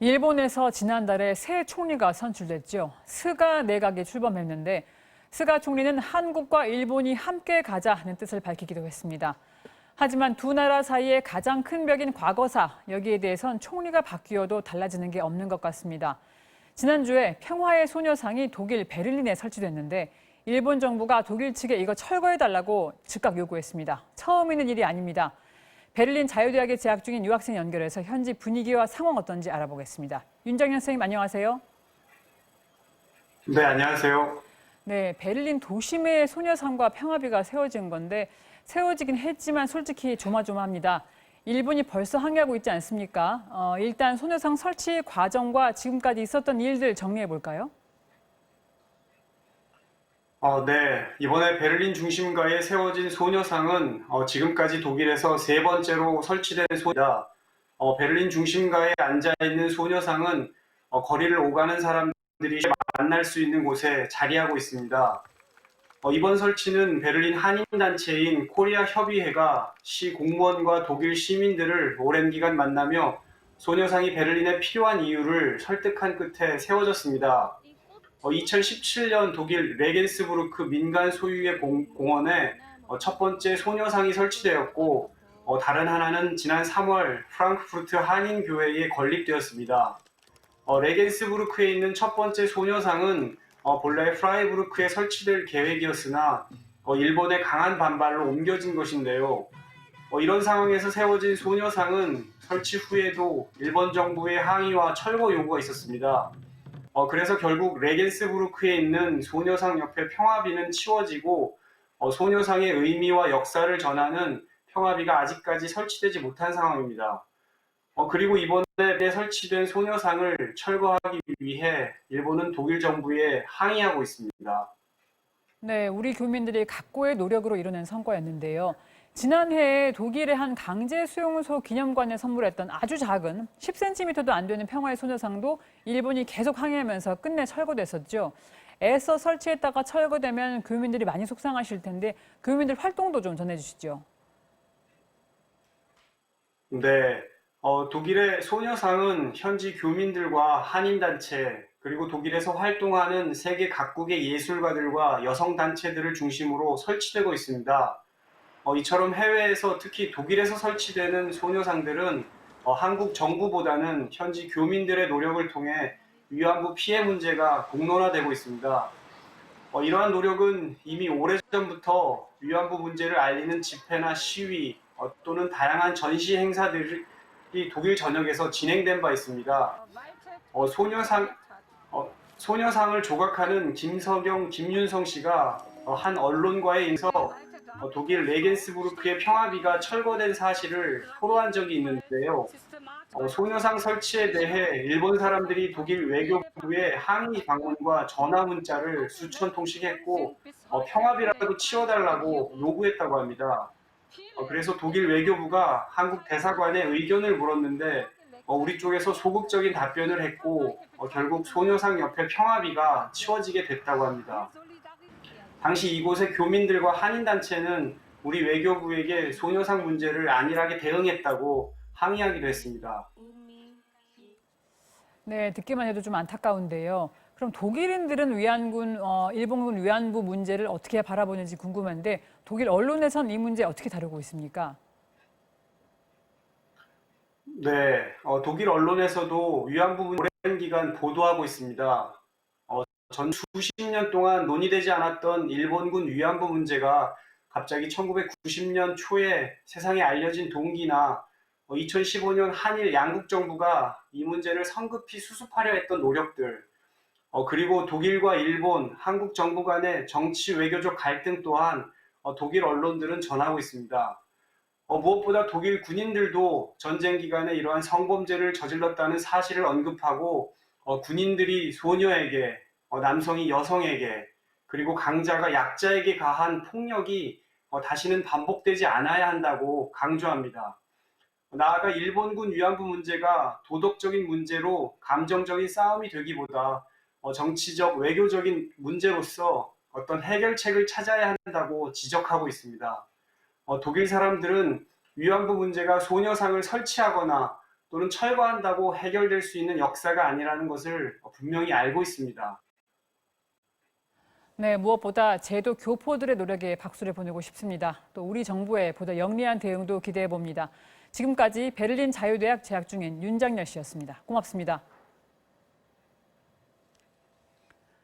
일본에서 지난달에 새 총리가 선출됐죠. 스가 내각이 출범했는데 스가 총리는 한국과 일본이 함께 가자는 뜻을 밝히기도 했습니다. 하지만 두 나라 사이의 가장 큰 벽인 과거사, 여기에 대해선 총리가 바뀌어도 달라지는 게 없는 것 같습니다. 지난주에 평화의 소녀상이 독일 베를린에 설치됐는데 일본 정부가 독일 측에 이거 철거해달라고 즉각 요구했습니다. 처음 있는 일이 아닙니다. 베를린 자유대학에 재학 중인 유학생 연결해서 현지 분위기와 상황 어떤지 알아보겠습니다. 윤정현 선생님 안녕하세요. 네, 안녕하세요. 네, 베를린 도심에 소녀상과 평화비가 세워진 건데 세워지긴 했지만 솔직히 조마조마합니다. 일본이 벌써 항의하고 있지 않습니까? 일단 소녀상 설치 과정과 지금까지 있었던 일들 정리해 볼까요? 네, 이번에 베를린 중심가에 세워진 소녀상은 지금까지 독일에서 세 번째로 설치된 소녀다. 베를린 중심가에 앉아있는 소녀상은 거리를 오가는 사람들이 만날 수 있는 곳에 자리하고 있습니다. 이번 설치는 베를린 한인단체인 코리아 협의회가 시 공무원과 독일 시민들을 오랜 기간 만나며 소녀상이 베를린에 필요한 이유를 설득한 끝에 세워졌습니다. 2017년 독일 레겐스부르크 민간 소유의 공원에 첫 번째 소녀상이 설치되었고 다른 하나는 지난 3월 프랑크푸르트 한인교회에 건립되었습니다. 레겐스부르크에 있는 첫 번째 소녀상은 본래 프라이부르크에 설치될 계획이었으나 일본의 강한 반발로 옮겨진 것인데요. 이런 상황에서 세워진 소녀상은 설치 후에도 일본 정부의 항의와 철거 요구가 있었습니다. 그래서 결국 레겐스부르크에 있는 소녀상 옆에 평화비는 치워지고 소녀상의 의미와 역사를 전하는 평화비가 아직까지 설치되지 못한 상황입니다. 그리고 이번에 설치된 소녀상을 철거하기 위해 일본은 독일 정부에 항의하고 있습니다. 네, 우리 교민들이 각고의 노력으로 이뤄낸 성과였는데요. 지난해에 독일의 한 강제 수용소 기념관에 선물했던 아주 작은 10cm도 안 되는 평화의 소녀상도 일본이 계속 항의하면서 끝내 철거됐었죠. 애써 설치했다가 철거되면 교민들이 많이 속상하실 텐데 교민들 활동도 좀 전해주시죠. 네, 독일의 소녀상은 현지 교민들과 한인단체, 그리고 독일에서 활동하는 세계 각국의 예술가들과 여성단체들을 중심으로 설치되고 있습니다. 이처럼 해외에서 특히 독일에서 설치되는 소녀상들은 한국 정부보다는 현지 교민들의 노력을 통해 위안부 피해 문제가 공론화되고 있습니다. 이러한 노력은 이미 오래전부터 위안부 문제를 알리는 집회나 시위 또는 다양한 전시 행사들이 독일 전역에서 진행된 바 있습니다. 소녀상, 소녀상을 조각하는 김석영, 김윤성 씨가 한 언론과의 인서 독일 레겐스부르크의 평화비가 철거된 사실을 토로한 적이 있는데요. 소녀상 설치에 대해 일본 사람들이 독일 외교부에 항의 방문과 전화 문자를 수천 통씩 했고 평화비라도 치워달라고 요구했다고 합니다. 그래서 독일 외교부가 한국 대사관에 의견을 물었는데 우리 쪽에서 소극적인 답변을 했고 결국 소녀상 옆에 평화비가 치워지게 됐다고 합니다. 당시 이곳의 교민들과 한인단체는 우리 외교부에게 소녀상 문제를 안일하게 대응했다고 항의하기도 했습니다. 네, 듣기만 해도 좀 안타까운데요. 그럼 독일인들은 위안군, 일본군 위안부 문제를 어떻게 바라보는지 궁금한데 독일 언론에선 이 문제 어떻게 다루고 있습니까? 네, 독일 언론에서도 위안부 문제 오랜 기간 보도하고 있습니다. 전 수십 년 동안 논의되지 않았던 일본군 위안부 문제가 갑자기 1990년 초에 세상에 알려진 동기나 2015년 한일 양국 정부가 이 문제를 성급히 수습하려 했던 노력들, 그리고 독일과 일본, 한국 정부 간의 정치 외교적 갈등 또한 독일 언론들은 전하고 있습니다. 무엇보다 독일 군인들도 전쟁 기간에 이러한 성범죄를 저질렀다는 사실을 언급하고 군인들이 소녀에게, 남성이 여성에게, 그리고 강자가 약자에게 가한 폭력이 다시는 반복되지 않아야 한다고 강조합니다. 나아가 일본군 위안부 문제가 도덕적인 문제로 감정적인 싸움이 되기보다 정치적, 외교적인 문제로서 어떤 해결책을 찾아야 한다고 지적하고 있습니다. 독일 사람들은 위안부 문제가 소녀상을 설치하거나 또는 철거한다고 해결될 수 있는 역사가 아니라는 것을 분명히 알고 있습니다. 네, 무엇보다 제도 교포들의 노력에 박수를 보내고 싶습니다. 또 우리 정부의 보다 영리한 대응도 기대해 봅니다. 지금까지 베를린 자유대학 재학 중인 윤장열 씨였습니다. 고맙습니다.